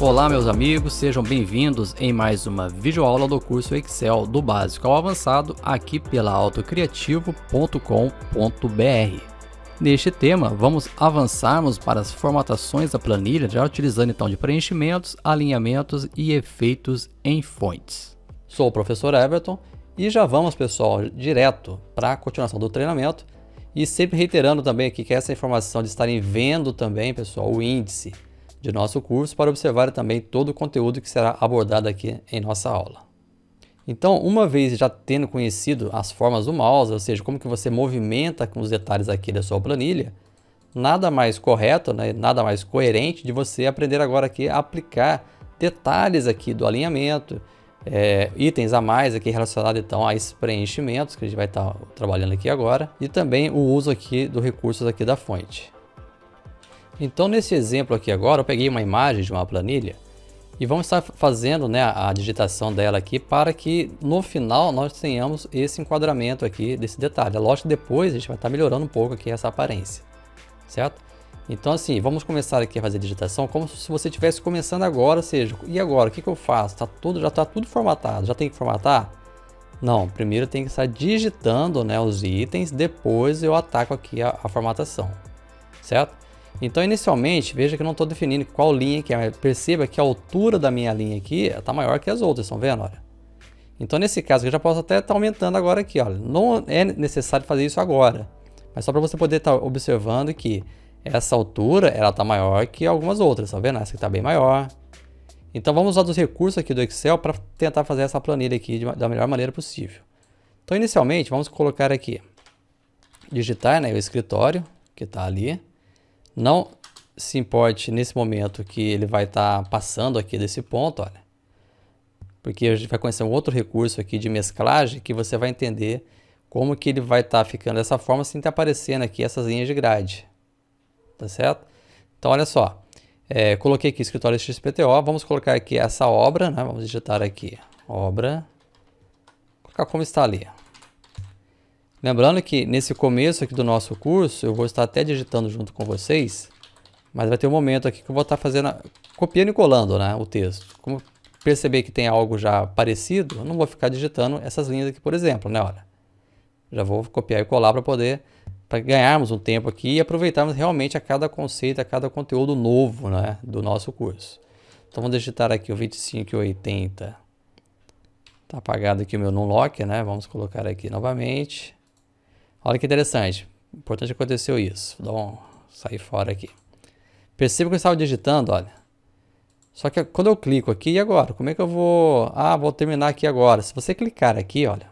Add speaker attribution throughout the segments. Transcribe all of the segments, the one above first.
Speaker 1: Olá meus amigos, sejam bem-vindos em mais uma videoaula do curso Excel do básico ao avançado aqui pela autocriativo.com.br. Neste tema, vamos avançarmos para as formatações da planilha, já utilizando então de preenchimentos, alinhamentos e efeitos em fontes. Sou o professor Everton e já vamos, pessoal, direto para a continuação do treinamento e sempre reiterando também aqui que essa informação de estarem vendo também, pessoal, o índice de nosso curso para observar também todo o conteúdo que será abordado aqui em nossa aula. Então, uma vez já tendo conhecido as formas do mouse, ou seja, como que você movimenta com os detalhes aqui da sua planilha, nada mais correto, né, nada mais coerente de você aprender agora aqui a aplicar detalhes aqui do alinhamento, itens a mais aqui relacionados então a esses preenchimentos que a gente vai estar trabalhando aqui agora, e também o uso aqui dos recursos aqui da fonte. Então, nesse exemplo aqui agora, eu peguei uma imagem de uma planilha e vamos estar fazendo, né, a digitação dela aqui para que no final nós tenhamos esse enquadramento aqui desse detalhe. É lógico que depois a gente vai estar melhorando um pouco aqui essa aparência, certo? Então assim, vamos começar aqui a fazer a digitação como se você estivesse começando agora, ou seja, e agora, o que eu faço? Já está tudo formatado, já tem que formatar? Não, primeiro tem que estar digitando, né, os itens, depois eu ataco aqui a formatação, certo? Então, inicialmente, veja que eu não estou definindo qual linha que é. Perceba que a altura da minha linha aqui está maior que as outras, estão vendo? Olha. Então, nesse caso, eu já posso até estar aumentando agora aqui. Olha. Não é necessário fazer isso agora, mas só para você poder estar observando que essa altura está maior que algumas outras, está vendo? Essa aqui está bem maior. Então, vamos usar os recursos aqui do Excel para tentar fazer essa planilha aqui da melhor maneira possível. Então, inicialmente, vamos colocar aqui, digitar, né, o escritório que está ali. Não se importe nesse momento que ele vai estar passando aqui desse ponto, olha. Porque a gente vai conhecer um outro recurso aqui de mesclagem que você vai entender como que ele vai estar ficando dessa forma sem estar aparecendo aqui essas linhas de grade. Tá certo? Então, olha só. Coloquei aqui escritório XPTO. Vamos colocar aqui essa obra, né? Vamos digitar aqui obra. Colocar como está ali. Lembrando que nesse começo aqui do nosso curso, eu vou estar até digitando junto com vocês, mas vai ter um momento aqui que eu vou estar fazendo, copiando e colando, né, o texto. Como perceber que tem algo já parecido, eu não vou ficar digitando essas linhas aqui, por exemplo, né, olha. Já vou copiar e colar para ganharmos um tempo aqui e aproveitarmos realmente a cada conceito, a cada conteúdo novo, né, do nosso curso. Então, vamos digitar aqui o 2580. Está apagado aqui o meu numlock, né, vamos colocar aqui novamente. Olha que interessante, importante aconteceu isso. Vou sair fora aqui. Perceba que eu estava digitando, olha. Só que quando eu clico aqui, e agora? Como é que eu vou... vou terminar aqui agora. Se você clicar aqui, olha,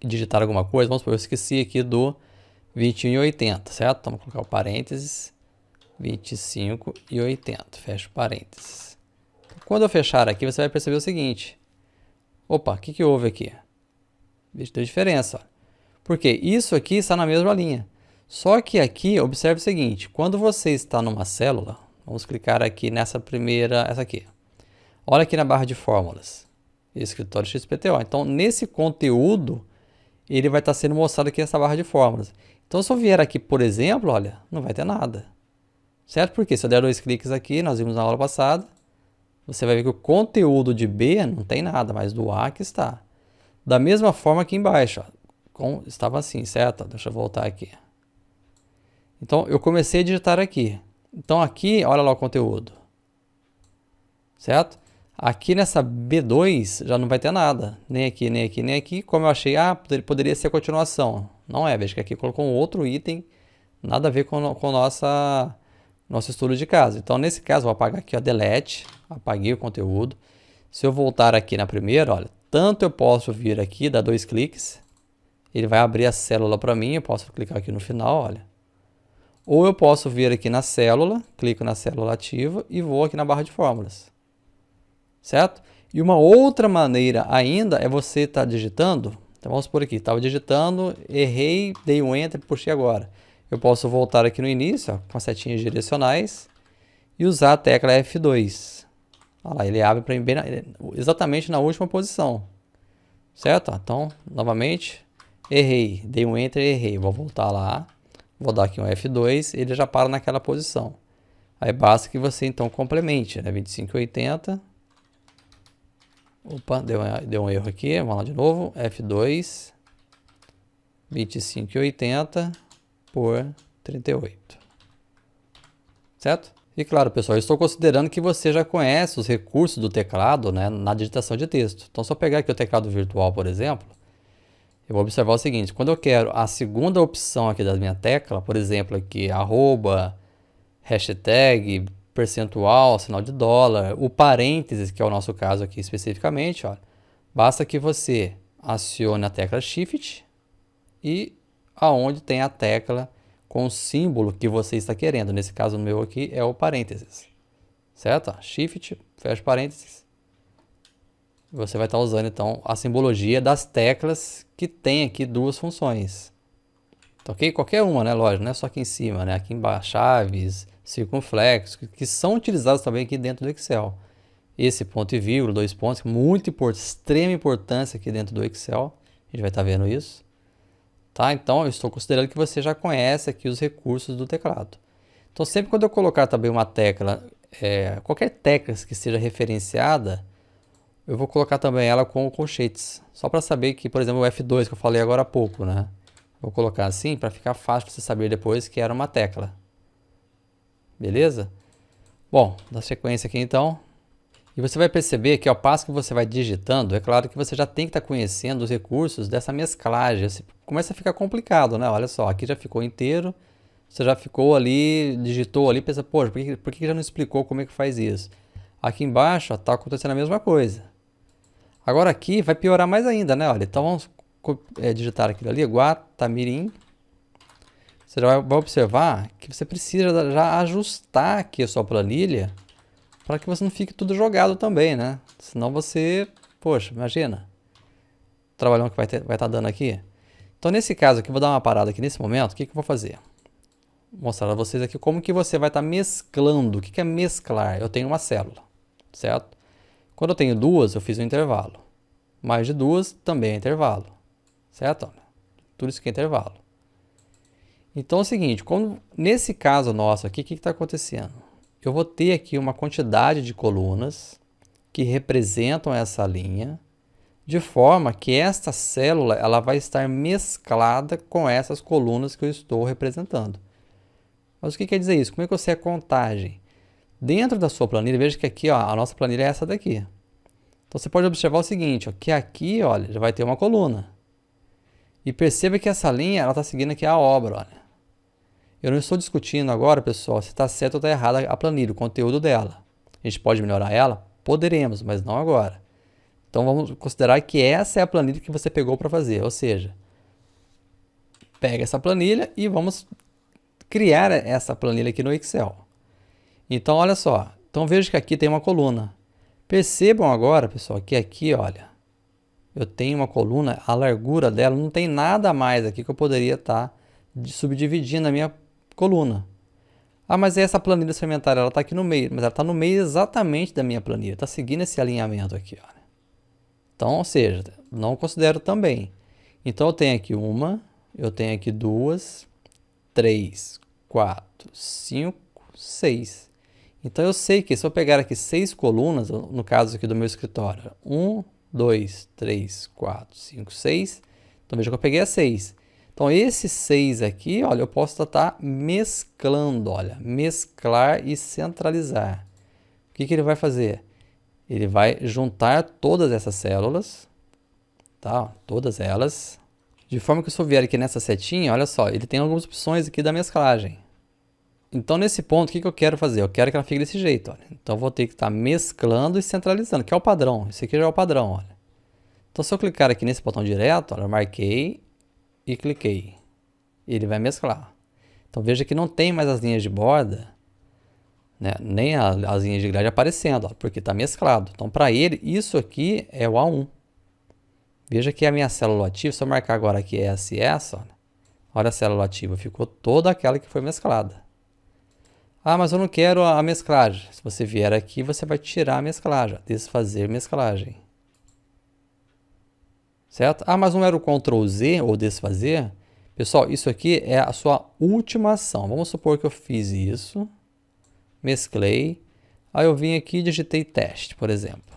Speaker 1: e digitar alguma coisa, vamos supor, eu esqueci aqui do 21,80, certo? Então, vou colocar o parênteses, 25,80, fecho parênteses. Quando eu fechar aqui, você vai perceber o seguinte. Opa, o que houve aqui? Veja, deu diferença, olha. Porque isso aqui está na mesma linha. Só que aqui, observe o seguinte, quando você está numa célula, vamos clicar aqui nessa primeira, essa aqui. Olha aqui na barra de fórmulas, escritório XPTO. Então, nesse conteúdo, ele vai estar sendo mostrado aqui nessa barra de fórmulas. Então, se eu vier aqui, por exemplo, olha, não vai ter nada. Certo? Porque se eu der 2 cliques aqui, nós vimos na aula passada, você vai ver que o conteúdo de B não tem nada, mas do A que está. Da mesma forma aqui embaixo, ó. Estava assim, certo? Deixa eu voltar aqui. Então, eu comecei a digitar aqui. Então, aqui, olha lá o conteúdo. Certo? Aqui nessa B2 já não vai ter nada. Nem aqui, nem aqui, nem aqui. Como eu achei, poderia ser a continuação. Não é, veja que aqui colocou um outro item. Nada a ver com o nosso estudo de caso. Então, nesse caso, vou apagar aqui, ó, delete. Apaguei o conteúdo. Se eu voltar aqui na primeira, olha. Tanto eu posso vir aqui, dar 2 cliques. Ele vai abrir a célula para mim, eu posso clicar aqui no final, olha. Ou eu posso vir aqui na célula, clico na célula ativa e vou aqui na barra de fórmulas. Certo? E uma outra maneira ainda é você estar digitando. Então vamos por aqui, estava digitando, errei, dei um Enter e puxei agora. Eu posso voltar aqui no início, ó, com as setinhas direcionais e usar a tecla F2. Olha lá, ele abre para mim exatamente na última posição. Certo? Então, novamente... Errei, dei um Enter e errei. Vou voltar lá. Vou dar aqui um F2, ele já para naquela posição. Aí basta que você então complemente, né? 2580. Opa, deu um erro aqui, vamos lá de novo. F2, 2580 por 38. Certo? E claro, pessoal, eu estou considerando que você já conhece os recursos do teclado, né, na digitação de texto. Então, se eu pegar aqui o teclado virtual, por exemplo, eu vou observar o seguinte: quando eu quero a segunda opção aqui da minha tecla, por exemplo, aqui, arroba, hashtag, percentual, sinal de dólar, o parênteses, que é o nosso caso aqui especificamente, ó, basta que você acione a tecla Shift e aonde tem a tecla com o símbolo que você está querendo. Nesse caso, no meu aqui, é o parênteses. Certo? Shift, fecha parênteses. Você vai estar usando, então, a simbologia das teclas que tem aqui duas funções. Tá, ok? Qualquer uma, né? Lógico, não é só aqui em cima, né? Aqui embaixo, chaves, circunflexos, que são utilizados também aqui dentro do Excel. Esse ponto e vírgula, dois pontos, muito importante, extrema importância aqui dentro do Excel. A gente vai estar vendo isso. Tá? Então, eu estou considerando que você já conhece aqui os recursos do teclado. Então, sempre quando eu colocar também uma tecla, qualquer tecla que seja referenciada, eu vou colocar também ela com colchetes. Só para saber que, por exemplo, o F2 que eu falei agora há pouco, né? Vou colocar assim para ficar fácil você saber depois que era uma tecla. Beleza? Bom, na sequência aqui então. E você vai perceber que ao passo que você vai digitando, é claro que você já tem que estar conhecendo os recursos dessa mesclagem. Começa a ficar complicado, né? Olha só, aqui já ficou inteiro, você já ficou ali, digitou ali, pensa, poxa, por que já não explicou como é que faz isso? Aqui embaixo está acontecendo a mesma coisa. Agora aqui vai piorar mais ainda, né? Olha, então vamos digitar aquilo ali, Guatamirim. Você já vai observar que você precisa já ajustar aqui a sua planilha para que você não fique tudo jogado também, né? Senão você, poxa, imagina o trabalhão que vai estar dando aqui. Então, nesse caso aqui, eu vou dar uma parada aqui nesse momento. O que eu vou fazer? Vou mostrar a vocês aqui como que você vai estar mesclando. O que é mesclar? Eu tenho uma célula, certo? Quando eu tenho duas, eu fiz um intervalo. Mais de duas, também é intervalo, certo? Tudo isso aqui é intervalo. Então, é o seguinte, nesse caso nosso aqui, o que está acontecendo? Eu vou ter aqui uma quantidade de colunas que representam essa linha, de forma que esta célula ela vai estar mesclada com essas colunas que eu estou representando. Mas o que quer dizer isso? Como é que eu sei a contagem? Dentro da sua planilha, veja que aqui ó, a nossa planilha é essa daqui. Então você pode observar o seguinte, ó, que aqui olha, já vai ter uma coluna. E perceba que essa linha está seguindo aqui a obra. Olha. Eu não estou discutindo agora, pessoal, se está certo ou está errada a planilha, o conteúdo dela. A gente pode melhorar ela? Poderemos, mas não agora. Então vamos considerar que essa é a planilha que você pegou para fazer. Ou seja, pega essa planilha e vamos criar essa planilha aqui no Excel. Então, olha só. Então veja que aqui tem uma coluna. Percebam agora, pessoal, que aqui, olha, eu tenho uma coluna, a largura dela não tem nada a mais aqui que eu poderia estar subdividindo a minha coluna. Ah, mas essa planilha segmentária, ela está aqui no meio, mas ela está no meio exatamente da minha planilha, está seguindo esse alinhamento aqui, olha. Então, ou seja, não considero também. Então, eu tenho aqui uma, eu tenho aqui duas, 3, 4, 5, 6. Então, eu sei que se eu pegar aqui 6 colunas, no caso aqui do meu escritório, 1, 2, 3, 4, 5, 6. Então, veja que eu peguei a 6. Então, esses 6 aqui, olha, eu posso estar mesclando, olha, mesclar e centralizar. O que ele vai fazer? Ele vai juntar todas essas células, tá? Todas elas, de forma que se eu vier aqui nessa setinha, olha só, ele tem algumas opções aqui da mesclagem. Então, nesse ponto, o que eu quero fazer? Eu quero que ela fique desse jeito, olha. Então, eu vou ter que estar mesclando e centralizando, que é o padrão. Esse aqui já é o padrão, olha. Então, se eu clicar aqui nesse botão direto, olha, eu marquei e cliquei. Ele vai mesclar. Então, veja que não tem mais as linhas de borda, né? Nem as linhas de grade aparecendo, ó, porque está mesclado. Então, para ele, isso aqui é o A1. Veja que a minha célula ativa, se eu marcar agora aqui SS, olha a célula ativa, ficou toda aquela que foi mesclada. Ah, mas eu não quero a mesclagem. Se você vier aqui, você vai tirar a mesclagem, desfazer mesclagem. Certo? Ah, mas não era o Ctrl Z ou desfazer? Pessoal, isso aqui é a sua última ação. Vamos supor que eu fiz isso, mesclei, aí eu vim aqui e digitei teste, por exemplo.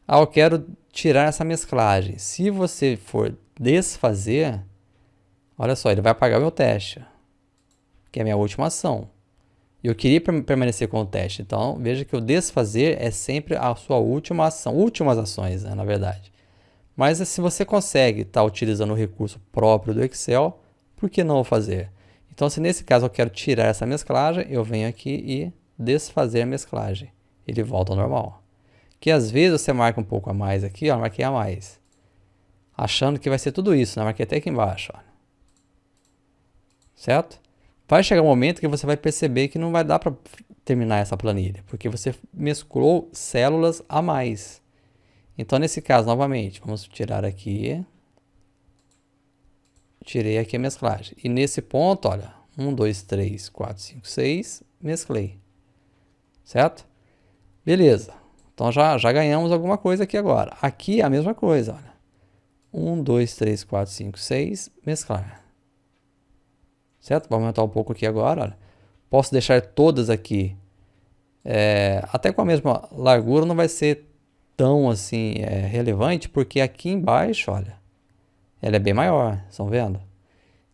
Speaker 1: Ah, eu quero tirar essa mesclagem. Se você for desfazer, olha só, ele vai apagar o meu teste, que é a minha última ação. E eu queria permanecer com o teste, então veja que o desfazer é sempre a sua última ação, últimas ações, né, na verdade. Mas se você consegue estar utilizando o recurso próprio do Excel, por que não fazer? Então, se nesse caso eu quero tirar essa mesclagem, eu venho aqui e desfazer a mesclagem. Ele volta ao normal. Que às vezes você marca um pouco a mais aqui, ó, marquei a mais. Achando que vai ser tudo isso, né? Marquei até aqui embaixo, ó. Certo? Vai chegar um momento que você vai perceber que não vai dar para terminar essa planilha, porque você mesclou células a mais. Então, nesse caso, novamente, vamos tirar aqui. Tirei aqui a mesclagem. E nesse ponto, olha, 1, 2, 3, 4, 5, 6, mesclei. Certo? Beleza. Então, já ganhamos alguma coisa aqui agora. Aqui é a mesma coisa, olha. 1, 2, 3, 4, 5, 6, mesclar. Certo? Vou aumentar um pouco aqui agora, olha. Posso deixar todas aqui. Até com a mesma largura não vai ser tão assim relevante, porque aqui embaixo, olha, ela é bem maior, estão vendo?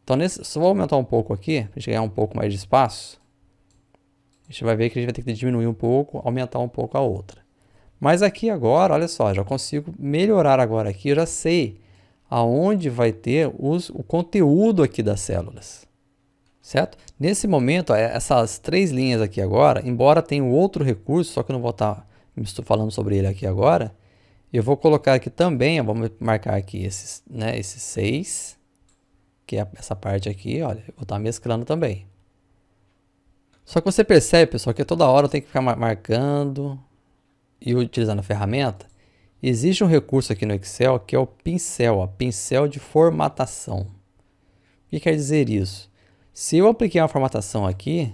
Speaker 1: Então, só vou aumentar um pouco aqui, para a gente ganhar um pouco mais de espaço. A gente vai ver que a gente vai ter que diminuir um pouco, aumentar um pouco a outra. Mas aqui agora, olha só, já consigo melhorar agora aqui, eu já sei aonde vai ter o conteúdo aqui das células. Certo? Nesse momento, essas três linhas aqui agora, embora tenha um outro recurso, só que eu não vou estar falando sobre ele aqui agora, eu vou colocar aqui também, vamos marcar aqui esses 6, que é essa parte aqui, olha, eu vou estar mesclando também. Só que você percebe, pessoal, que toda hora eu tenho que ficar marcando e utilizando a ferramenta. Existe um recurso aqui no Excel que é o pincel, pincel de formatação. O que quer dizer isso? Se eu apliquei uma formatação aqui,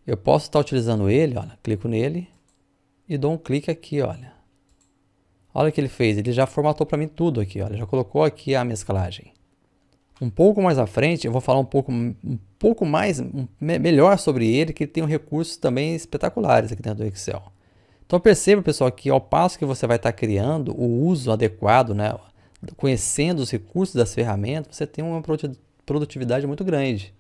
Speaker 1: eu posso estar utilizando ele, olha, clico nele e dou um clique aqui, olha. Olha o que ele fez, ele já formatou para mim tudo aqui, olha, já colocou aqui a mesclagem. Um pouco mais à frente, eu vou falar um pouco mais, melhor sobre ele, que ele tem recursos também espetaculares aqui dentro do Excel. Então perceba, pessoal, que ao passo que você vai estar criando o uso adequado, né, conhecendo os recursos das ferramentas, você tem uma produtividade muito grande.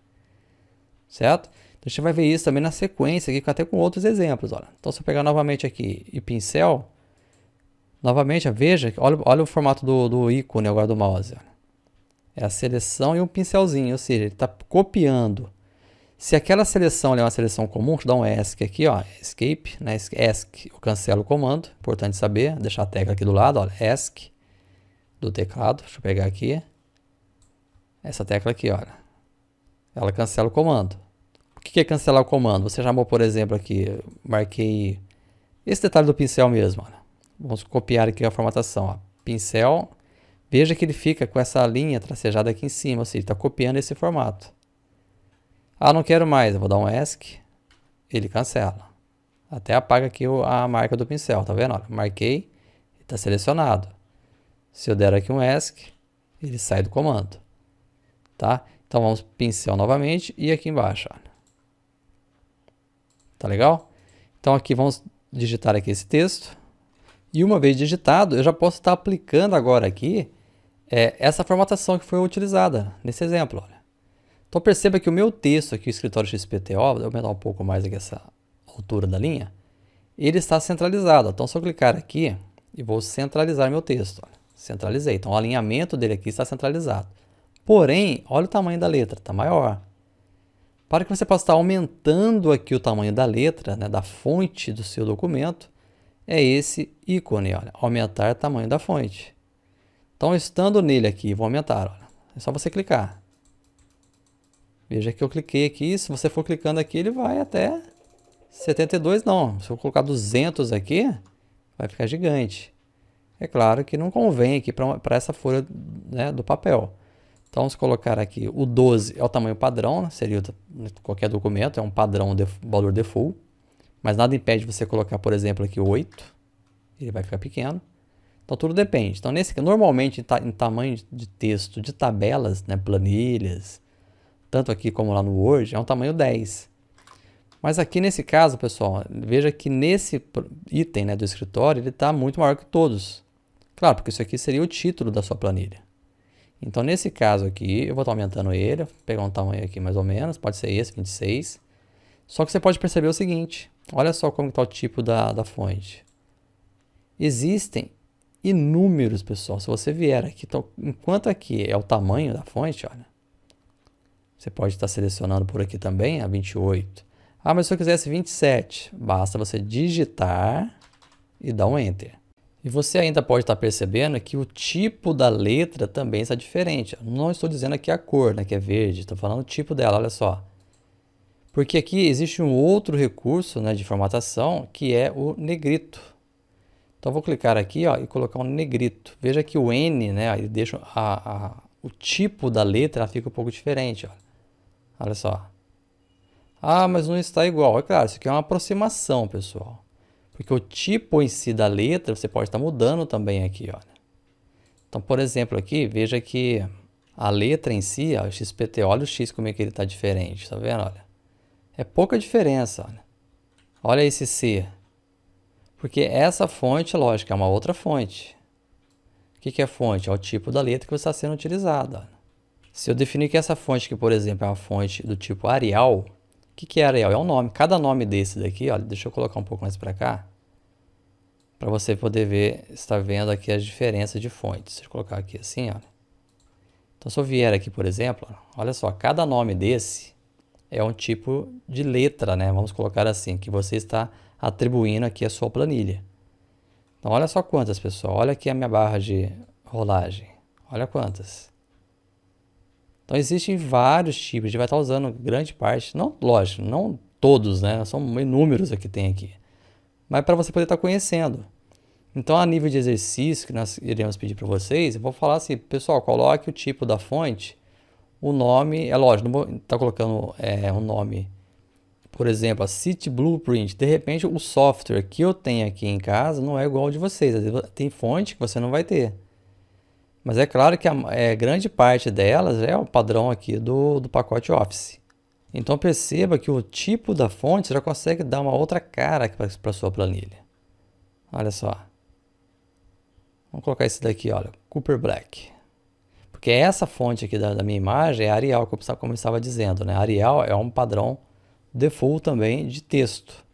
Speaker 1: Certo? Então, a gente vai ver isso também na sequência, aqui, até com outros exemplos. Olha. Então, se eu pegar novamente aqui e pincel, novamente, veja, olha o formato do ícone agora do mouse. Olha. É a seleção e um pincelzinho, ou seja, ele está copiando. Se aquela seleção é uma seleção comum, deixa eu dar um ESC aqui, ó, Escape, né? ESC, eu cancelo o comando, importante saber, deixar a tecla aqui do lado, olha, ESC do teclado, deixa eu pegar aqui, essa tecla aqui, olha. Ela cancela o comando. O que é cancelar o comando? Você chamou, por exemplo, aqui, marquei esse detalhe do pincel mesmo. Olha. Vamos copiar aqui a formatação. Ó. Pincel, veja que ele fica com essa linha tracejada aqui em cima, ou seja, ele está copiando esse formato. Ah, não quero mais, eu vou dar um ESC, ele cancela. Até apaga aqui a marca do pincel, tá vendo? Olha, marquei, está selecionado. Se eu der aqui um ESC, ele sai do comando. Tá? Então vamos pincel novamente e aqui embaixo, olha. Tá legal? Então aqui vamos digitar aqui esse texto. E uma vez digitado, eu já posso estar aplicando agora aqui essa formatação que foi utilizada nesse exemplo. Olha. Então perceba que o meu texto aqui, o escritório XPTO, vou aumentar um pouco mais aqui essa altura da linha, ele está centralizado. Então se eu clicar aqui e vou centralizar meu texto. Olha. Centralizei. Então o alinhamento dele aqui está centralizado. Porém, olha o tamanho da letra, está maior. Para que você possa estar aumentando aqui o tamanho da letra, né, da fonte do seu documento, é esse ícone, olha, aumentar o tamanho da fonte. Então, estando nele aqui, vou aumentar, olha, é só você clicar. Veja que eu cliquei aqui, se você for clicando aqui, ele vai até 72, não. Se eu colocar 200 aqui, vai ficar gigante. É claro que não convém aqui para essa folha, né, do papel. Então, vamos colocar aqui, o 12 é o tamanho padrão, né? Seria qualquer documento, é um padrão valor default. Mas nada impede você colocar, por exemplo, aqui 8. Ele vai ficar pequeno. Então tudo depende. Então normalmente em tamanho de texto de tabelas, né, planilhas, tanto aqui como lá no Word, é um tamanho 10. Mas aqui nesse caso, pessoal, veja que nesse item, né, do escritório, ele está muito maior que todos. Claro, porque isso aqui seria o título da sua planilha. Então, nesse caso aqui, eu vou estar aumentando ele, vou pegar um tamanho aqui mais ou menos, pode ser esse, 26. Só que você pode perceber o seguinte, olha só como está o tipo da fonte. Existem inúmeros, pessoal. Se você vier aqui, então, enquanto aqui é o tamanho da fonte, olha, você pode estar selecionando por aqui também a 28. Ah, mas se eu quisesse 27, basta você digitar e dar um Enter. E você ainda pode estar percebendo que o tipo da letra também está diferente. Não estou dizendo aqui a cor, né, que é verde, estou falando o tipo dela, olha só. Porque aqui existe um outro recurso, né, de formatação, que é o negrito. Então, eu vou clicar aqui, ó, e colocar um negrito. Veja que o N, né, ele deixa o tipo da letra ela fica um pouco diferente. Ó. Olha só. Ah, mas não está igual. É claro, isso aqui é uma aproximação, pessoal. Porque o tipo em si da letra, você pode estar mudando também aqui, olha. Então, por exemplo, aqui, veja que a letra em si, ó, o XPT, olha o X como é que ele está diferente, tá vendo? Olha. É pouca diferença, olha. Olha esse C. Porque essa fonte, lógico, é uma outra fonte. O que é fonte? É o tipo da letra que está sendo utilizada. Olha. Se eu definir que essa fonte aqui, por exemplo, é uma fonte do tipo Arial, o que é Arial? É um nome. Cada nome desse daqui, olha, deixa eu colocar um pouco mais para cá, para você poder ver, estar vendo aqui as diferenças de fontes. Deixa eu colocar aqui assim, olha. Então, se eu vier aqui, por exemplo, olha só, cada nome desse é um tipo de letra, né? Vamos colocar assim, que você está atribuindo aqui a sua planilha. Então, olha só quantas, pessoal. Olha aqui a minha barra de rolagem. Olha quantas. Então, existem vários tipos. A gente vai estar usando grande parte. Não, lógico, não todos, né? São inúmeros que tem aqui. Mas para você poder estar conhecendo. Então, a nível de exercício que nós iremos pedir para vocês, eu vou falar assim, pessoal, coloque o tipo da fonte, o nome, é lógico, não vou estar colocando um nome, por exemplo, a City Blueprint. De repente, o software que eu tenho aqui em casa não é igual ao de vocês. Às vezes, tem fonte que você não vai ter. Mas é claro que a grande parte delas é o padrão aqui do pacote Office. Então perceba que o tipo da fonte você já consegue dar uma outra cara para a sua planilha. Olha só. Vamos colocar esse daqui, olha, Cooper Black. Porque essa fonte aqui da minha imagem é Arial, como eu estava dizendo, né? Arial é um padrão default também de texto.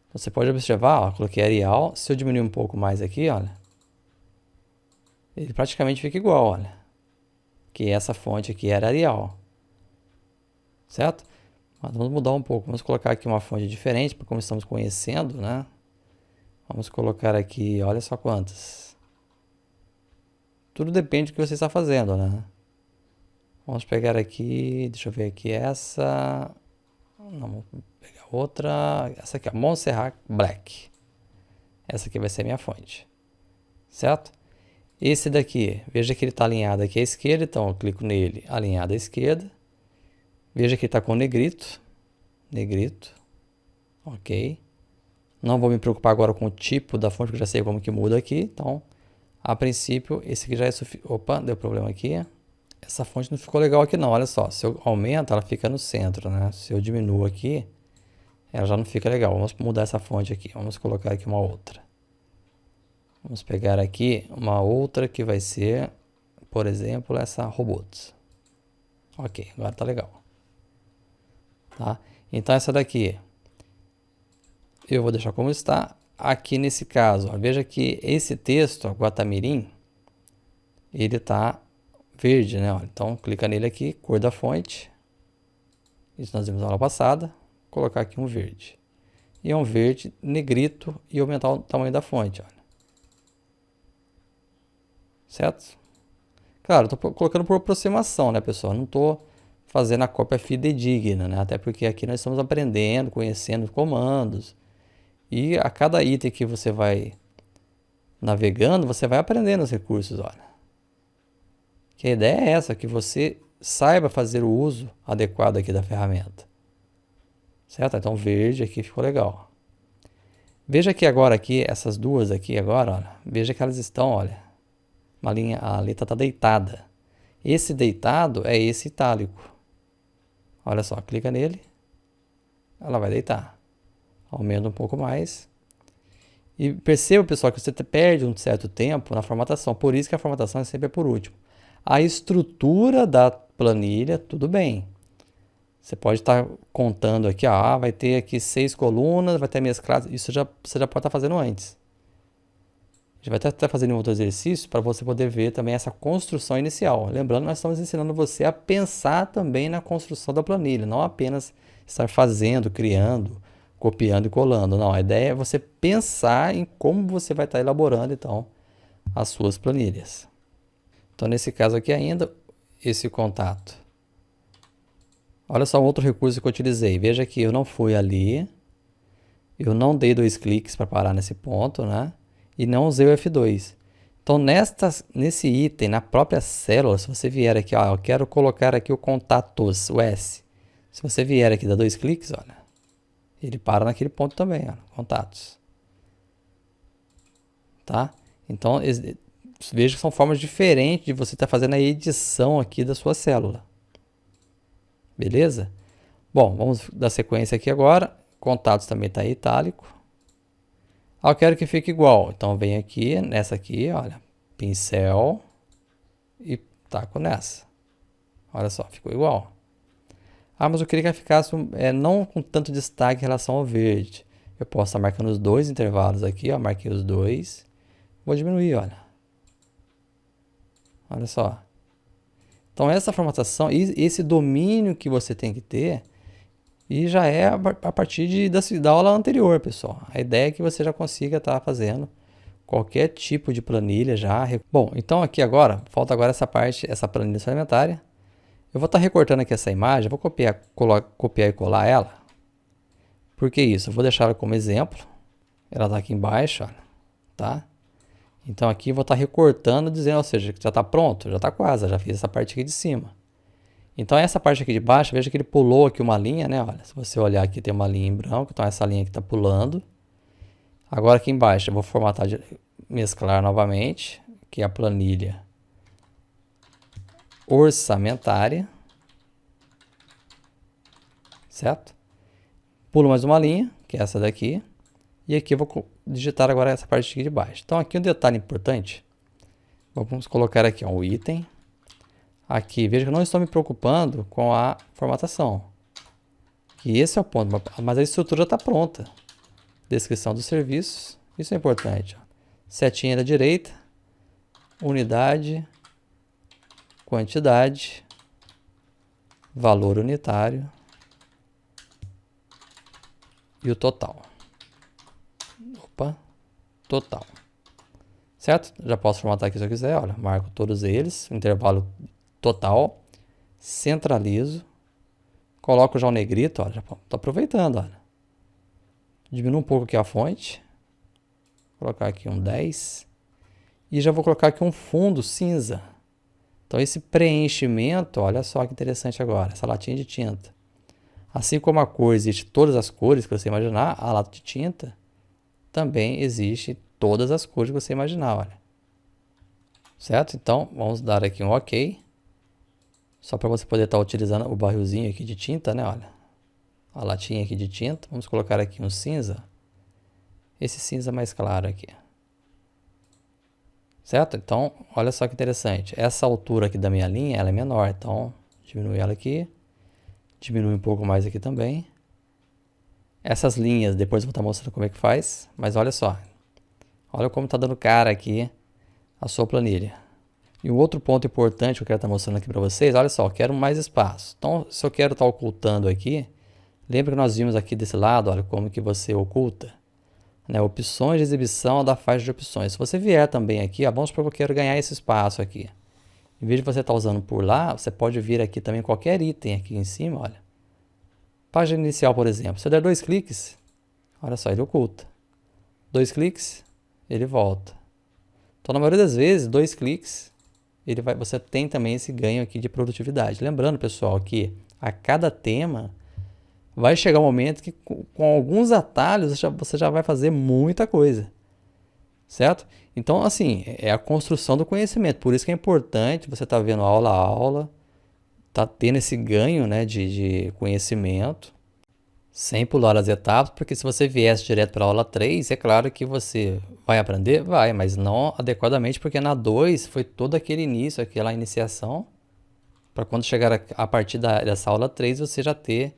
Speaker 1: Então, você pode observar, ó, coloquei Arial. Se eu diminuir um pouco mais aqui, olha, ele praticamente fica igual, olha. Que essa fonte aqui era Arial. Certo? Mas vamos mudar um pouco. Vamos colocar aqui uma fonte diferente, porque como estamos conhecendo, né? Vamos colocar aqui, olha só quantas. Tudo depende do que você está fazendo, né? Vamos pegar aqui, deixa eu ver aqui essa. Não, vamos pegar outra. Essa aqui, a Montserrat Black. Essa aqui vai ser a minha fonte. Certo? Esse daqui, veja que ele está alinhado aqui à esquerda, então eu clico nele, alinhado à esquerda. Veja que ele está com negrito. Negrito. Ok. Não vou me preocupar agora com o tipo da fonte, porque eu já sei como que muda aqui. Então, a princípio, esse aqui já é suficiente. Opa, deu problema aqui. Essa fonte não ficou legal aqui não, olha só. Se eu aumento, ela fica no centro, né? Se eu diminuo aqui, ela já não fica legal. Vamos mudar essa fonte aqui. Vamos colocar aqui uma outra. Vamos pegar aqui uma outra que vai ser, por exemplo, essa Robots. Ok, agora tá legal. Tá? Então, essa daqui eu vou deixar como está. Aqui nesse caso, ó, veja que esse texto, ó, Guatamirim, ele está verde, né? Ó, então, clica nele aqui, cor da fonte. Isso nós vimos na aula passada. Vou colocar aqui um verde. E é um verde negrito e aumentar o tamanho da fonte, olha. Certo? Claro, estou colocando por aproximação, né, pessoal? Não estou fazendo a cópia fidedigna, né? Até porque aqui nós estamos aprendendo, conhecendo os comandos. E a cada item que você vai navegando, você vai aprendendo os recursos, olha. Que a ideia é essa, que você saiba fazer o uso adequado aqui da ferramenta. Certo? Então verde aqui ficou legal. Veja que agora aqui, essas duas aqui agora, olha, veja que elas estão, olha, uma linha, a letra está deitada. Esse deitado é esse itálico. Olha só, clica nele, ela vai deitar. Aumenta um pouco mais. E perceba, pessoal, que você perde um certo tempo na formatação. Por isso que a formatação é sempre por último. A estrutura da planilha, tudo bem. Você pode estar contando aqui, vai ter aqui 6 colunas, vai ter mesclado. Isso você já pode estar fazendo antes. A gente vai estar fazendo um outro exercício para você poder ver também essa construção inicial. Lembrando, nós estamos ensinando você a pensar também na construção da planilha, não apenas estar fazendo, criando, copiando e colando. Não, a ideia é você pensar em como você vai estar elaborando, então, as suas planilhas. Então, nesse caso aqui ainda, esse contato. Olha só um outro recurso que eu utilizei. Veja que eu não fui ali, eu não dei 2 cliques para parar nesse ponto, né? E não usei o F2. Então, nesse item, na própria célula, se você vier aqui, eu quero colocar aqui o contatos, o S. Se você vier aqui, dá 2 cliques, olha, ele para naquele ponto também, ó, contatos. Tá? Então, veja que são formas diferentes de você estar fazendo a edição aqui da sua célula. Beleza? Bom, vamos dar sequência aqui agora. Contatos também está em itálico. Eu quero que fique igual. Então, vem aqui, nessa aqui, olha, pincel e taco nessa. Olha só, ficou igual. Mas eu queria que ficasse não com tanto destaque em relação ao verde. Eu posso estar marcando os 2 intervalos aqui, ó, marquei os 2. Vou diminuir, olha. Olha só. Então, essa formatação, esse domínio que você tem que ter, e já é a partir da aula anterior, pessoal. A ideia é que você já consiga estar fazendo qualquer tipo de planilha já. Bom, então aqui agora, falta agora essa parte, essa planilha suplementária. Eu vou estar recortando aqui essa imagem, vou copiar e colar ela. Por que isso? Eu vou deixar ela como exemplo. Ela está aqui embaixo, olha, tá? Então aqui eu vou estar recortando, dizendo, ou seja, que já está pronto, já está quase, já fiz essa parte aqui de cima. Então essa parte aqui de baixo, veja que ele pulou aqui uma linha, né? Olha, se você olhar aqui tem uma linha em branco, então essa linha aqui está pulando. Agora aqui embaixo eu vou formatar, mesclar novamente, que é a planilha orçamentária, certo? Pulo mais uma linha, que é essa daqui, e aqui eu vou digitar agora essa parte aqui de baixo. Então aqui um detalhe importante, vamos colocar aqui um item, aqui, veja que eu não estou me preocupando com a formatação, que esse é o ponto, mas a estrutura está pronta. Descrição dos serviços, isso é importante. Setinha da direita, unidade, quantidade, valor unitário e o total. Opa, total. Certo? Já posso formatar aqui se eu quiser, olha, marco todos eles, intervalo total, centralizo, coloco já o negrito, olha, já estou aproveitando, olha. Diminuo um pouco aqui a fonte, vou colocar aqui um 10 e já vou colocar aqui um fundo cinza. Então esse preenchimento, olha só que interessante agora, essa latinha de tinta. Assim como a cor existe todas as cores que você imaginar, a lata de tinta também existe todas as cores que você imaginar, olha. Certo? Então vamos dar aqui um OK. Só para você poder estar utilizando o barrilzinho aqui de tinta, né? Olha, a latinha aqui de tinta. Vamos colocar aqui um cinza. Esse cinza mais claro aqui. Certo? Então, olha só que interessante. Essa altura aqui da minha linha, ela é menor. Então, diminui ela aqui. Diminui um pouco mais aqui também. Essas linhas, depois eu vou estar mostrando como é que faz. Mas olha só. Olha como está dando cara aqui a sua planilha. E um outro ponto importante que eu quero estar mostrando aqui para vocês, olha só, eu quero mais espaço. Então, se eu quero estar ocultando aqui, lembra que nós vimos aqui desse lado, olha, como que você oculta, né? Opções de exibição da faixa de opções. Se você vier também aqui, vamos supor que eu quero ganhar esse espaço aqui. Em vez de você estar usando por lá, você pode vir aqui também qualquer item aqui em cima, olha. Página inicial, por exemplo. Se eu der 2 cliques, olha só, ele oculta. 2 cliques, ele volta. Então, na maioria das vezes, 2 cliques, você tem também esse ganho aqui de produtividade. Lembrando, pessoal, que a cada tema, vai chegar um momento que com alguns atalhos você já vai fazer muita coisa, certo? Então, assim, é a construção do conhecimento. Por isso que é importante você estar vendo aula a aula, tá tendo esse ganho, né, de conhecimento, sem pular as etapas, porque se você viesse direto para a aula 3, é claro que você vai aprender, vai, mas não adequadamente, porque na 2 foi todo aquele início, aquela iniciação, para quando chegar a partir dessa aula 3 você já ter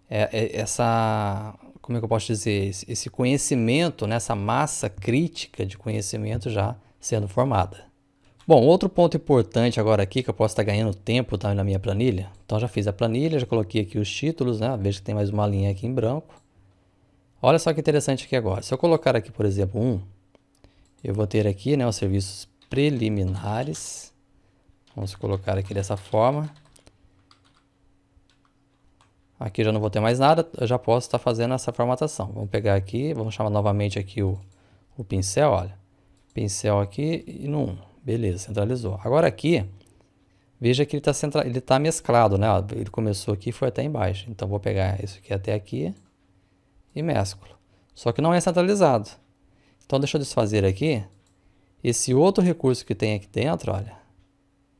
Speaker 1: essa, como é que eu posso dizer, esse conhecimento, né, essa massa crítica de conhecimento já sendo formada. Bom, outro ponto importante agora aqui, que eu posso estar ganhando tempo também na minha planilha. Então, já fiz a planilha, já coloquei aqui os títulos, né? Veja que tem mais uma linha aqui em branco. Olha só que interessante aqui agora. Se eu colocar aqui, por exemplo, eu vou ter aqui, né, os serviços preliminares. Vamos colocar aqui dessa forma. Aqui já não vou ter mais nada, eu já posso estar fazendo essa formatação. Vamos pegar aqui, vamos chamar novamente aqui o pincel, olha. Pincel aqui e no 1. Beleza, centralizou. Agora aqui, veja que ele tá mesclado, né? Ele começou aqui e foi até embaixo. Então, vou pegar isso aqui até aqui e mesclo. Só que não é centralizado. Então, deixa eu desfazer aqui. Esse outro recurso que tem aqui dentro, olha.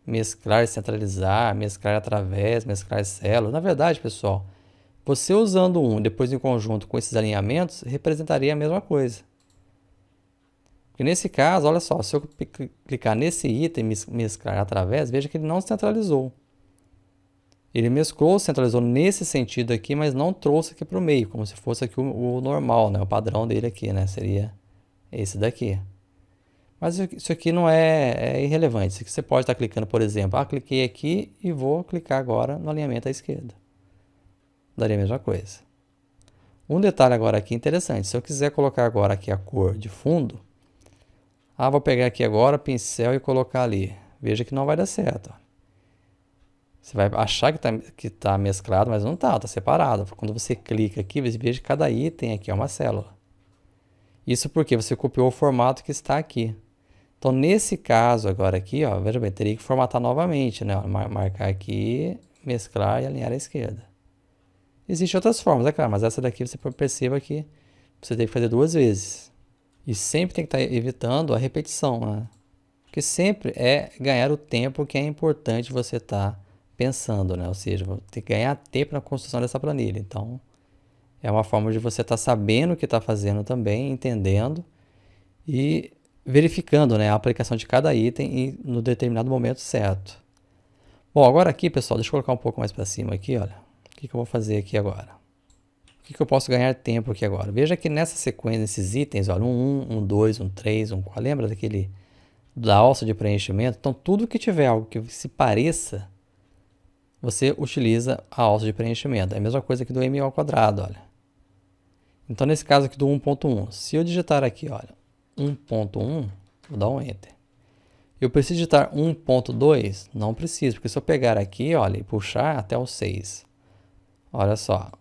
Speaker 1: Mesclar, centralizar, mesclar através, mesclar células. Na verdade, pessoal, você usando um depois em conjunto com esses alinhamentos, representaria a mesma coisa. Porque nesse caso, olha só, se eu clicar nesse item, mesclar através, veja que ele não centralizou. Ele mesclou, centralizou nesse sentido aqui, mas não trouxe aqui para o meio, como se fosse aqui o normal, né? O padrão dele aqui, né? Seria esse daqui. Mas isso aqui não é irrelevante. Isso aqui você pode estar clicando, por exemplo, cliquei aqui e vou clicar agora no alinhamento à esquerda. Daria a mesma coisa. Um detalhe agora aqui interessante, se eu quiser colocar agora aqui a cor de fundo, vou pegar aqui agora, pincel e colocar ali. Veja que não vai dar certo. Você vai achar que tá mesclado, mas não está separado. Quando você clica aqui, veja que cada item aqui é uma célula. Isso porque você copiou o formato que está aqui. Então, nesse caso agora aqui, ó, veja bem, teria que formatar novamente, né? Marcar aqui, mesclar e alinhar à esquerda. Existem outras formas, é claro, mas essa daqui você perceba que você tem que fazer 2 vezes. E sempre tem que estar evitando a repetição, né? Porque sempre é ganhar o tempo que é importante você estar pensando, né? Ou seja, tem que ganhar tempo na construção dessa planilha. Então, é uma forma de você estar sabendo o que está fazendo também, entendendo e verificando, né, a aplicação de cada item no determinado momento certo. Bom, agora aqui, pessoal, deixa eu colocar um pouco mais para cima aqui, olha. O que eu vou fazer aqui agora? O que eu posso ganhar tempo aqui agora? Veja que nessa sequência, esses itens, olha, 1, 2, 3, 4, lembra da alça de preenchimento? Então, tudo que tiver algo que se pareça, você utiliza a alça de preenchimento. É a mesma coisa aqui do m ao quadrado, olha. Então, nesse caso aqui do 1.1, se eu digitar aqui, olha, 1.1, vou dar um Enter. Eu preciso digitar 1.2? Não preciso, porque se eu pegar aqui, olha, e puxar até o 6, olha só,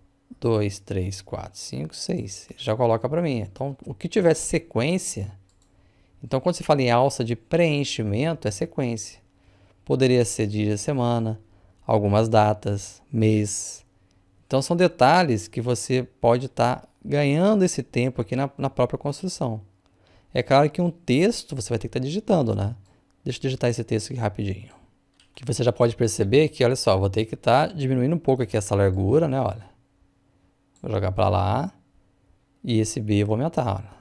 Speaker 1: 2, 3, 4, 5, 6. Ele já coloca para mim. Então, o que tiver sequência... Então, quando se fala em alça de preenchimento, é sequência. Poderia ser dia de semana, algumas datas, mês. Então, são detalhes que você pode estar ganhando esse tempo aqui na própria construção. É claro que um texto você vai ter que estar digitando, né? Deixa eu digitar esse texto aqui rapidinho. Que você já pode perceber que, olha só, vou ter que estar diminuindo um pouco aqui essa largura, né? Olha. Vou jogar para lá. E esse B eu vou aumentar, olha.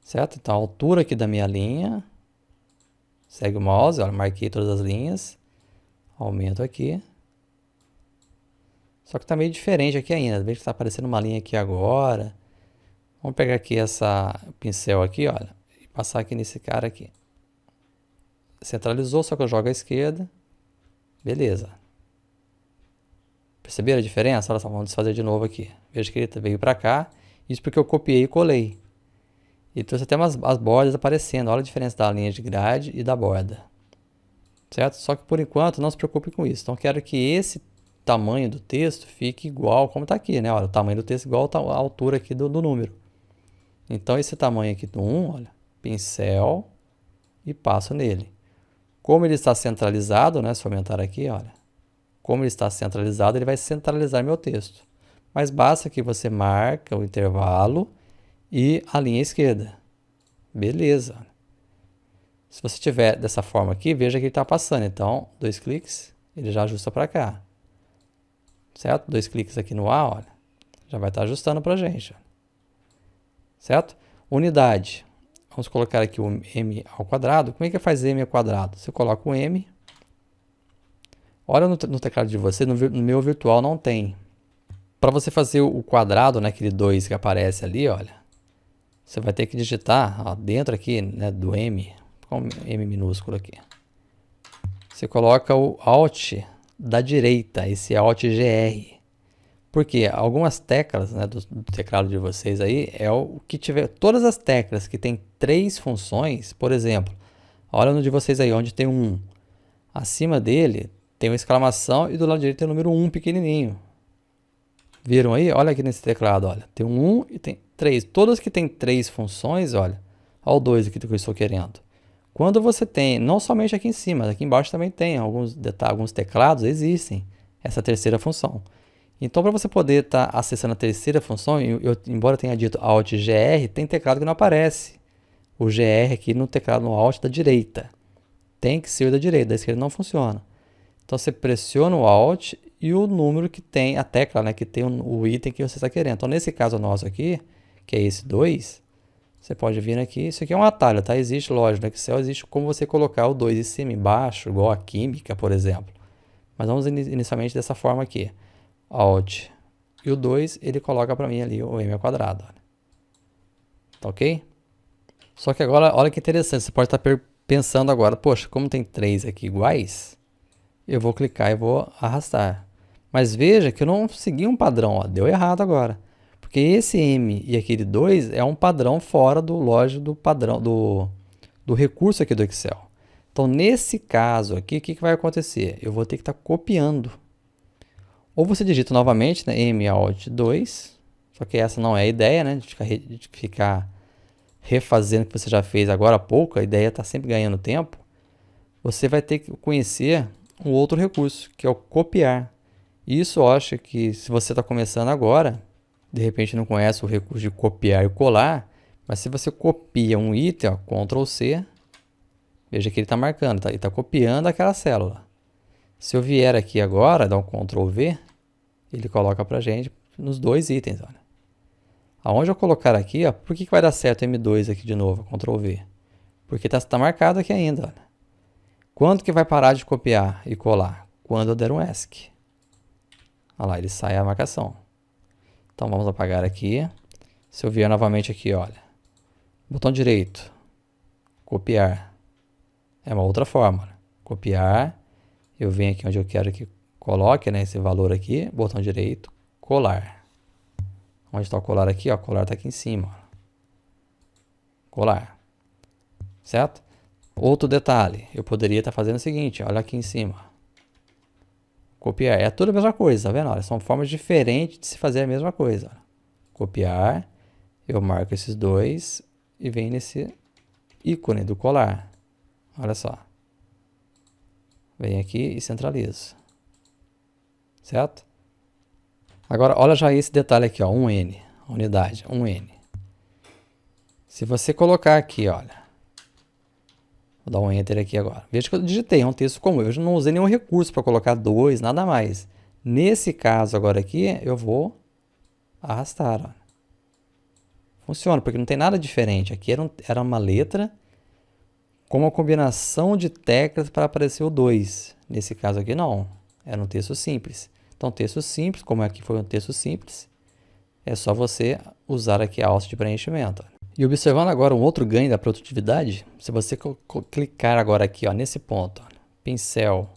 Speaker 1: Certo? Então, a altura aqui da minha linha. Segue o mouse, olha, marquei todas as linhas. Aumento aqui. Só que está meio diferente aqui ainda. Veja que está aparecendo uma linha aqui agora. Vamos pegar aqui essa pincel aqui, olha. E passar aqui nesse cara aqui. Centralizou, só que eu jogo à esquerda. Beleza. Perceberam a diferença? Olha só, vamos desfazer de novo aqui. Veja que ele veio para cá. Isso porque eu copiei e colei. E trouxe até as bordas aparecendo. Olha a diferença da linha de grade e da borda. Certo? Só que por enquanto não se preocupe com isso. Então eu quero que esse tamanho do texto fique igual como está aqui, né? Olha, o tamanho do texto igual à altura aqui do número. Então esse tamanho aqui do 1, olha, pincel e passo nele. Como ele está centralizado, né? Se eu aumentar aqui, olha, como ele está centralizado, ele vai centralizar meu texto. Mas basta que você marque o intervalo e a linha esquerda. Beleza. Se você tiver dessa forma aqui, veja que ele está passando. Então, 2 cliques, ele já ajusta para cá. Certo? 2 cliques aqui no A, olha. Já vai estar ajustando para a gente. Certo? Unidade. Vamos colocar aqui o m ao quadrado. Como é que faz m ao quadrado? Você coloca o m. Olha no teclado de você, no meu virtual não tem. Para você fazer o quadrado, né, aquele 2 que aparece ali, olha. Você vai ter que digitar, ó, dentro aqui, né, do m, com m minúsculo aqui. Você coloca o Alt da direita, esse Alt GR. Porque algumas teclas, né, do teclado de vocês aí é o que tiver. Todas as teclas que tem 3 funções, por exemplo, olha no de vocês aí, onde tem um 1. Acima dele tem uma exclamação e do lado direito tem o número 1 pequenininho. Viram aí? Olha aqui nesse teclado, olha. Tem um 1 e tem 3. Todas que tem 3 funções, olha. Olha o 2 aqui que eu estou querendo. Quando você tem, não somente aqui em cima, aqui embaixo também tem alguns teclados, existem essa terceira função. Então, para você poder estar acessando a terceira função, embora eu tenha dito Alt GR, tem teclado que não aparece. O GR aqui no teclado no Alt da direita. Tem que ser o da direita, da esquerda não funciona. Então, você pressiona o Alt e o número que tem, a tecla, né, que tem o item que você está querendo. Então, nesse caso nosso aqui, que é esse 2, você pode vir aqui. Isso aqui é um atalho, tá? Existe, lógico, no Excel existe como você colocar o 2 em cima e embaixo, igual a química, por exemplo. Mas vamos inicialmente dessa forma aqui. Alt e o 2, ele coloca para mim ali o m ao quadrado. Olha. Tá ok? Só que agora, olha que interessante, você pode estar pensando agora, poxa, como tem 3 aqui iguais, eu vou clicar e vou arrastar. Mas veja que eu não segui um padrão, ó, deu errado agora. Porque esse m e aquele 2 é um padrão fora do, lógico, do padrão, do recurso aqui do Excel. Então, nesse caso aqui, o que vai acontecer? Eu vou ter que estar copiando. Ou você digita novamente, né, M Alt 2, só que essa não é a ideia, né, de ficar refazendo o que você já fez agora há pouco, a ideia está sempre ganhando tempo. Você vai ter que conhecer um outro recurso, que é o copiar. Isso eu acho que se você está começando agora, de repente não conhece o recurso de copiar e colar, mas se você copia um item, ó, Ctrl C, veja que ele está marcando, tá? Ele está copiando aquela célula. Se eu vier aqui agora, dar um Ctrl V, ele coloca para a gente nos 2 itens. Olha. Aonde eu colocar aqui, ó, por que vai dar certo M2 aqui de novo? Ctrl V. Porque está marcado aqui ainda. Olha. Quando que vai parar de copiar e colar? Quando eu der um ESC. Olha lá, ele sai a marcação. Então vamos apagar aqui. Se eu vier novamente aqui, olha. Botão direito. Copiar. É uma outra forma. Olha. Copiar. Eu venho aqui onde eu quero que coloque, né, esse valor aqui. Botão direito. Colar. Onde está o colar aqui? Ó, o colar está aqui em cima. Ó. Colar. Certo? Outro detalhe. Eu poderia estar fazendo o seguinte. Olha aqui em cima. Copiar. É tudo a mesma coisa, tá vendo? Olha, são formas diferentes de se fazer a mesma coisa. Copiar. Eu marco esses 2 e venho nesse ícone do colar. Olha só. Venho aqui e centralizo. Certo? Agora, olha já esse detalhe aqui, ó, 1N. Unidade, 1N. Se você colocar aqui, olha. Vou dar um Enter aqui agora. Veja que eu digitei, é um texto comum. Eu não usei nenhum recurso para colocar 2, nada mais. Nesse caso agora aqui, eu vou arrastar. Ó. Funciona, porque não tem nada diferente. Aqui era uma letra com uma combinação de teclas para aparecer o 2. Nesse caso aqui, não. Era um texto simples. Então, texto simples, como aqui foi um texto simples, é só você usar aqui a alça de preenchimento. E observando agora um outro ganho da produtividade, se você clicar agora aqui, ó, nesse ponto, ó, pincel,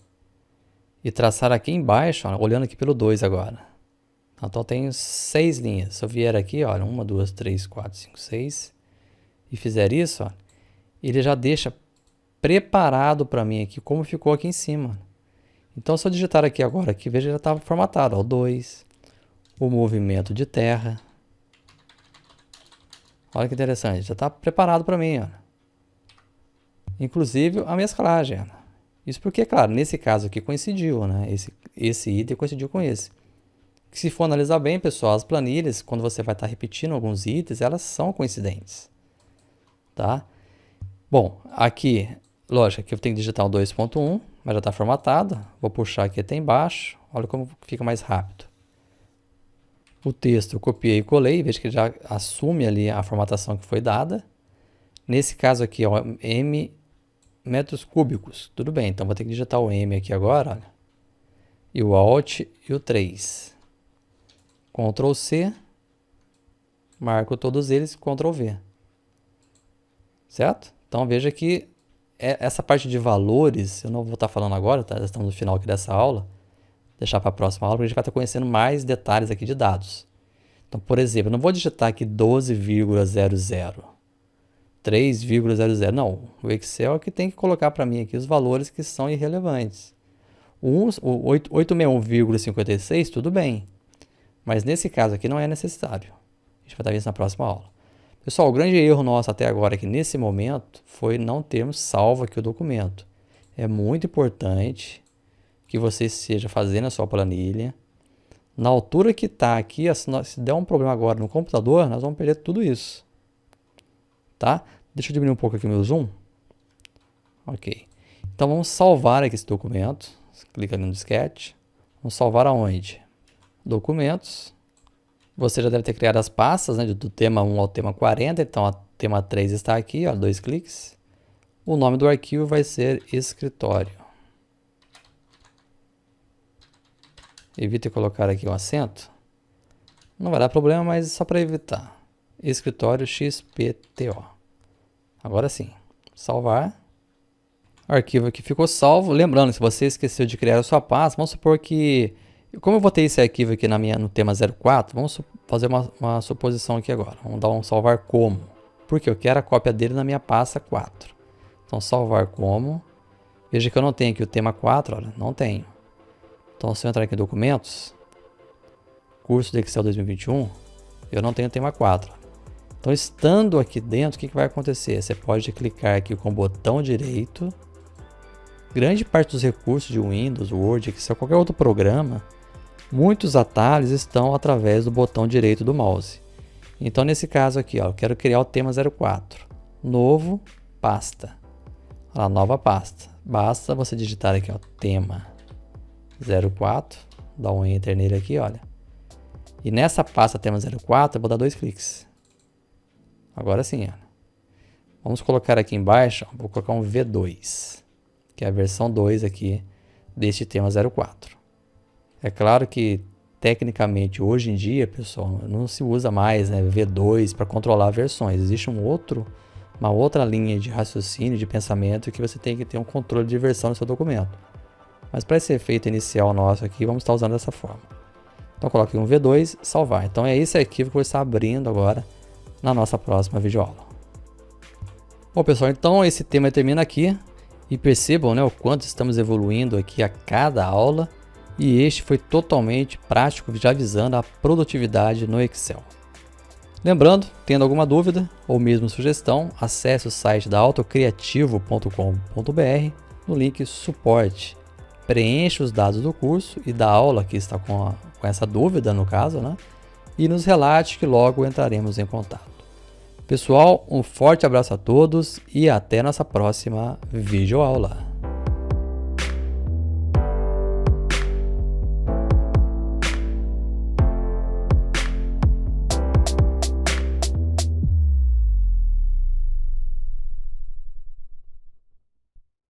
Speaker 1: e traçar aqui embaixo, ó, olhando aqui pelo 2 agora. Então, tem 6 linhas. Se eu vier aqui, olha, 1, 2, 3, 4, 5, 6, e fizer isso, ó, ele já deixa preparado para mim aqui, como ficou aqui em cima. Então, se eu digitar aqui agora, aqui, veja, já estava formatado, ó, 2, o movimento de terra. Olha que interessante, já está preparado para mim, ó. Inclusive a mesclagem. Ó. Isso porque, claro, nesse caso aqui coincidiu, né? Esse item coincidiu com esse. Se for analisar bem, pessoal, as planilhas, quando você vai estar repetindo alguns itens, elas são coincidentes, tá? Bom, aqui, lógico, aqui eu tenho que digitar o 2.1, mas já está formatado. Vou puxar aqui até embaixo, olha como fica mais rápido. O texto eu copiei e colei, veja que já assume ali a formatação que foi dada. Nesse caso aqui, ó, M metros cúbicos, tudo bem, então vou ter que digitar o M aqui agora, olha, e o Alt e o 3. Ctrl C, marco todos eles, Ctrl V. Certo? Então veja que essa parte de valores, eu não vou estar falando agora, tá? Já estamos no final aqui dessa aula, deixar para a próxima aula, porque a gente vai estar conhecendo mais detalhes aqui de dados. Então, por exemplo, eu não vou digitar aqui 12,00, 3,00, não. O Excel é que tem que colocar para mim aqui os valores que são irrelevantes. O 861,56, tudo bem. Mas nesse caso aqui não é necessário. A gente vai estar vendo isso na próxima aula. Pessoal, o grande erro nosso até agora aqui nesse momento foi não termos salvo aqui o documento. É muito importante que você esteja fazendo a sua planilha. Na altura que está aqui, se der um problema agora no computador, nós vamos perder tudo isso. Tá? Deixa eu diminuir um pouco aqui o meu zoom. Ok. Então vamos salvar aqui esse documento. Clica ali no disquete. Vamos salvar aonde? Documentos. Você já deve ter criado as pastas, né, do tema 1 ao tema 40. Então, o tema 3 está aqui, ó, 2 cliques. O nome do arquivo vai ser escritório. Evite colocar aqui um acento. Não vai dar problema, mas só para evitar. Escritório XPTO. Agora sim. Salvar. O arquivo aqui ficou salvo. Lembrando, se você esqueceu de criar a sua pasta, vamos supor que... Como eu vou ter esse arquivo aqui no tema 04, vamos fazer uma suposição aqui agora. Vamos dar um salvar como. Porque eu quero a cópia dele na minha pasta 4. Então, salvar como. Veja que eu não tenho aqui o tema 4, olha, não tenho. Então, se eu entrar aqui em documentos, curso de Excel 2021, eu não tenho o tema 4. Então, estando aqui dentro, o que vai acontecer? Você pode clicar aqui com o botão direito. Grande parte dos recursos de Windows, Word, Excel, qualquer outro programa, muitos atalhos estão através do botão direito do mouse. Então, nesse caso aqui, ó, eu quero criar o tema 04. Novo, pasta. A nova pasta. Basta você digitar aqui, ó, tema 04. Dá um enter nele aqui, olha. E nessa pasta tema 04, eu vou dar 2 cliques. Agora sim, olha. Vamos colocar aqui embaixo, ó, vou colocar um V2, que é a versão 2 aqui deste tema 04. É claro que, tecnicamente, hoje em dia, pessoal, não se usa mais, né, V2 para controlar versões. Existe uma outra linha de raciocínio, de pensamento, que você tem que ter um controle de versão no seu documento. Mas para esse efeito inicial nosso aqui, vamos estar usando dessa forma. Então, coloque um V2, salvar. Então, é esse arquivo que eu vou estar abrindo agora na nossa próxima videoaula. Bom, pessoal, então esse tema termina aqui. E percebam, né, o quanto estamos evoluindo aqui a cada aula. E este foi totalmente prático, já visando a produtividade no Excel. Lembrando, tendo alguma dúvida ou mesmo sugestão, acesse o site da autocriativo.com.br no link suporte. Preencha os dados do curso e da aula que está com essa dúvida, no caso, né? E nos relate que logo entraremos em contato. Pessoal, um forte abraço a todos e até nossa próxima videoaula.